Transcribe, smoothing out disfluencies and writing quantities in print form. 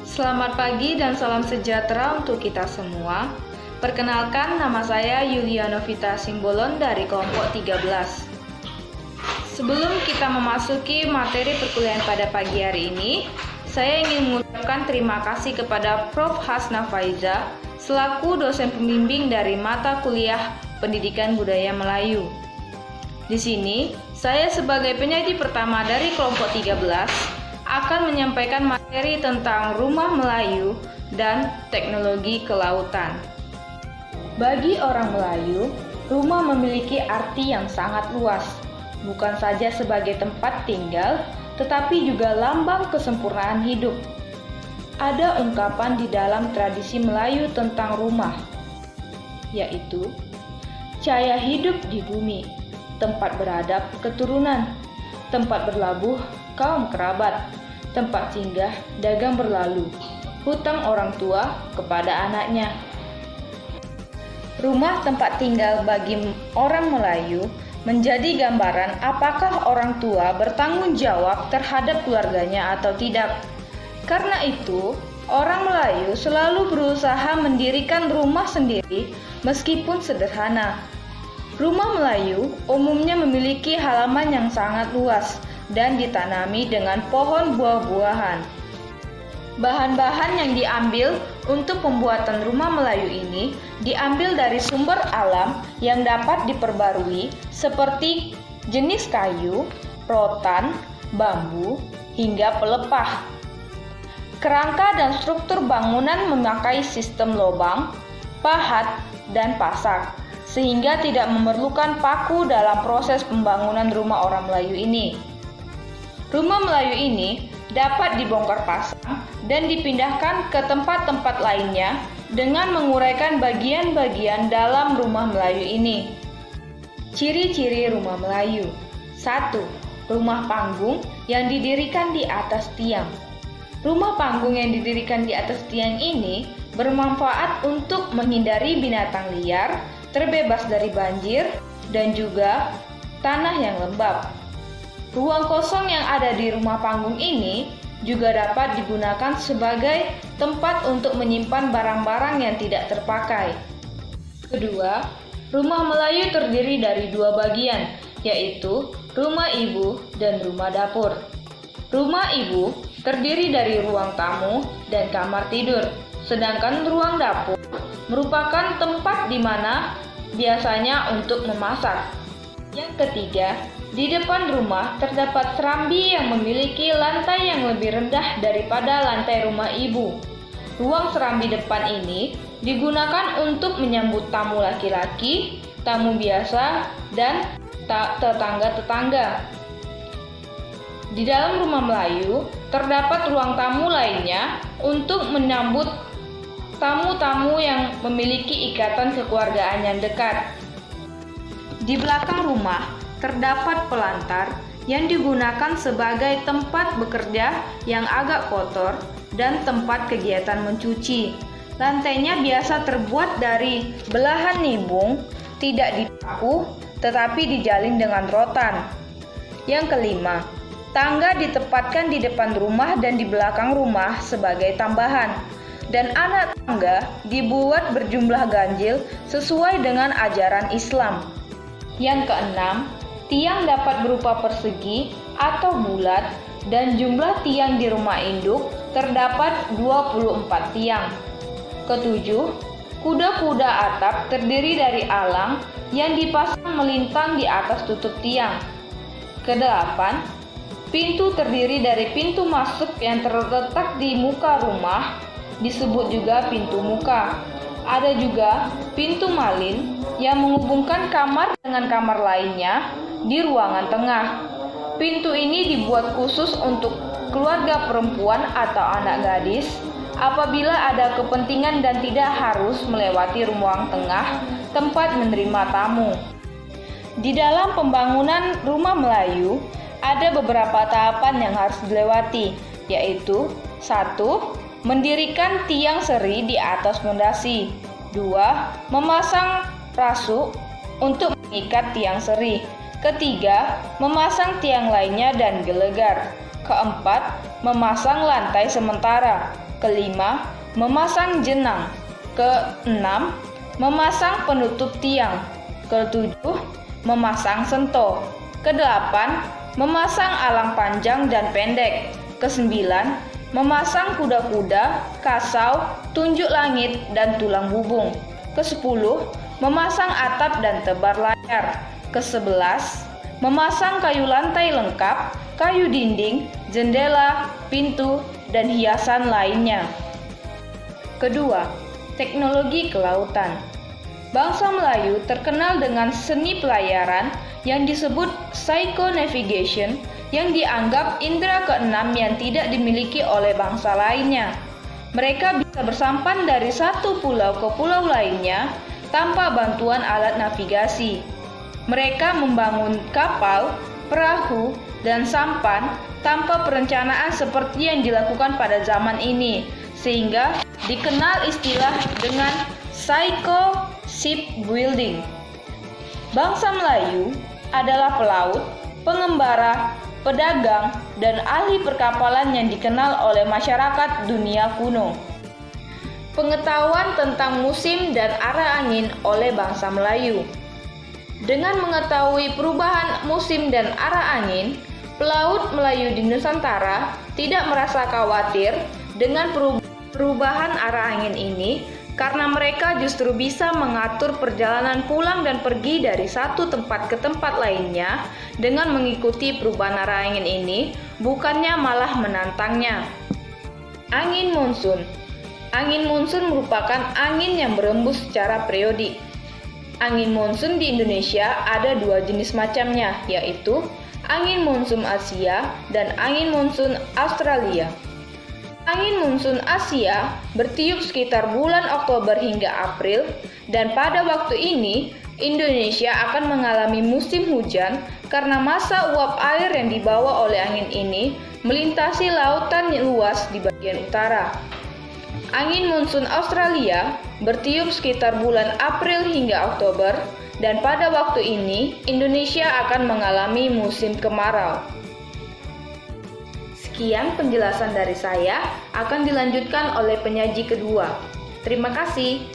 Selamat pagi dan salam sejahtera untuk kita semua. Perkenalkan, nama saya Yulia Novita Simbolon dari kelompok 13. Sebelum kita memasuki materi perkuliahan pada pagi hari ini, saya ingin mengucapkan terima kasih kepada Prof. Hasna Faiza selaku dosen pembimbing dari mata kuliah Pendidikan Budaya Melayu. Di sini, saya sebagai penyaji pertama dari kelompok 13 akan menyampaikan materi tentang rumah Melayu dan teknologi kelautan. Bagi orang Melayu, rumah memiliki arti yang sangat luas, bukan saja sebagai tempat tinggal, tetapi juga lambang kesempurnaan hidup. Ada ungkapan di dalam tradisi Melayu tentang rumah, yaitu cahaya hidup di bumi, tempat beradab keturunan, tempat berlabuh kaum kerabat, tempat singgah dagang berlalu, hutang orang tua kepada anaknya. Rumah tempat tinggal bagi orang Melayu menjadi gambaran apakah orang tua bertanggung jawab terhadap keluarganya atau tidak. Karena itu, orang Melayu selalu berusaha mendirikan rumah sendiri meskipun sederhana. Rumah Melayu umumnya memiliki halaman yang sangat luas dan ditanami dengan pohon buah-buahan. Bahan-bahan yang diambil untuk pembuatan rumah Melayu ini diambil dari sumber alam yang dapat diperbarui seperti jenis kayu, rotan, bambu, hingga pelepah. Kerangka dan struktur bangunan memakai sistem lobang, pahat, dan pasak, sehingga tidak memerlukan paku dalam proses pembangunan rumah orang Melayu ini. Rumah Melayu ini dapat dibongkar pasang dan dipindahkan ke tempat-tempat lainnya dengan menguraikan bagian-bagian dalam rumah Melayu ini. Ciri-ciri rumah Melayu. 1. Rumah panggung yang didirikan di atas tiang. Rumah panggung yang didirikan di atas tiang ini bermanfaat untuk menghindari binatang liar, terbebas dari banjir, dan juga tanah yang lembab. Ruang kosong yang ada di rumah panggung ini juga dapat digunakan sebagai tempat untuk menyimpan barang-barang yang tidak terpakai. Kedua, rumah Melayu terdiri dari dua bagian, yaitu rumah ibu dan rumah dapur. Rumah ibu terdiri dari ruang tamu dan kamar tidur, sedangkan ruang dapur merupakan tempat di mana biasanya untuk memasak. Yang ketiga, di depan rumah terdapat serambi yang memiliki lantai yang lebih rendah daripada lantai rumah ibu. Ruang serambi depan ini digunakan untuk menyambut tamu laki-laki, tamu biasa, dan tetangga-tetangga. Di dalam rumah Melayu terdapat ruang tamu lainnya untuk menyambut tamu-tamu yang memiliki ikatan kekeluargaan yang dekat. Di belakang rumah terdapat pelantar yang digunakan sebagai tempat bekerja yang agak kotor dan tempat kegiatan mencuci. Lantainya biasa terbuat dari belahan nibung, tidak dipaku, tetapi dijalin dengan rotan. Yang kelima, tangga ditempatkan di depan rumah dan di belakang rumah sebagai tambahan. Dan anak tangga dibuat berjumlah ganjil sesuai dengan ajaran Islam. Yang keenam, tiang dapat berupa persegi atau bulat dan jumlah tiang di rumah induk terdapat 24 tiang. Ketujuh, kuda-kuda atap terdiri dari alang yang dipasang melintang di atas tutup tiang. Kedelapan, pintu terdiri dari pintu masuk yang terletak di muka rumah, disebut juga pintu muka. Ada juga pintu malin yang menghubungkan kamar dengan kamar lainnya di ruangan tengah. Pintu ini dibuat khusus untuk keluarga perempuan atau anak gadis apabila ada kepentingan dan tidak harus melewati ruang tengah tempat menerima tamu. Di dalam pembangunan rumah Melayu ada beberapa tahapan yang harus dilewati, yaitu 1. Mendirikan tiang seri di atas fondasi. 2. Memasang rasuk untuk mengikat tiang seri. Ketiga, memasang tiang lainnya dan gelegar. Keempat, memasang lantai sementara. Kelima, memasang jenang. Keenam, memasang penutup tiang. Ketujuh, memasang sento. Kedelapan, memasang alang panjang dan pendek. Kesembilan, memasang kuda-kuda, kasau, tunjuk langit, dan tulang bubung. Kesepuluh, memasang atap dan tebar layar. Kesebelas, memasang kayu lantai lengkap, kayu dinding, jendela, pintu, dan hiasan lainnya. Kedua, teknologi kelautan. Bangsa Melayu terkenal dengan seni pelayaran yang disebut psycho-navigation yang dianggap indera keenam yang tidak dimiliki oleh bangsa lainnya. Mereka bisa bersampan dari satu pulau ke pulau lainnya tanpa bantuan alat navigasi. Mereka membangun kapal, perahu, dan sampan tanpa perencanaan seperti yang dilakukan pada zaman ini, sehingga dikenal istilah dengan psycho shipbuilding. Bangsa Melayu adalah pelaut, pengembara, pedagang, dan ahli perkapalan yang dikenal oleh masyarakat dunia kuno. Pengetahuan tentang musim dan arah angin oleh bangsa Melayu. Dengan mengetahui perubahan musim dan arah angin, pelaut Melayu di Nusantara tidak merasa khawatir dengan perubahan arah angin ini karena mereka justru bisa mengatur perjalanan pulang dan pergi dari satu tempat ke tempat lainnya dengan mengikuti perubahan arah angin ini, bukannya malah menantangnya. Angin monsun. Angin monsun merupakan angin yang berembus secara periodik. Angin monsun di Indonesia ada dua jenis macamnya, yaitu angin monsun Asia dan angin monsun Australia. Angin monsun Asia bertiup sekitar bulan Oktober hingga April, dan pada waktu ini Indonesia akan mengalami musim hujan karena massa uap air yang dibawa oleh angin ini melintasi lautan luas di bagian utara. Angin monsun Australia bertiup sekitar bulan April hingga Oktober, dan pada waktu ini Indonesia akan mengalami musim kemarau. Sekian penjelasan dari saya, akan dilanjutkan oleh penyaji kedua. Terima kasih.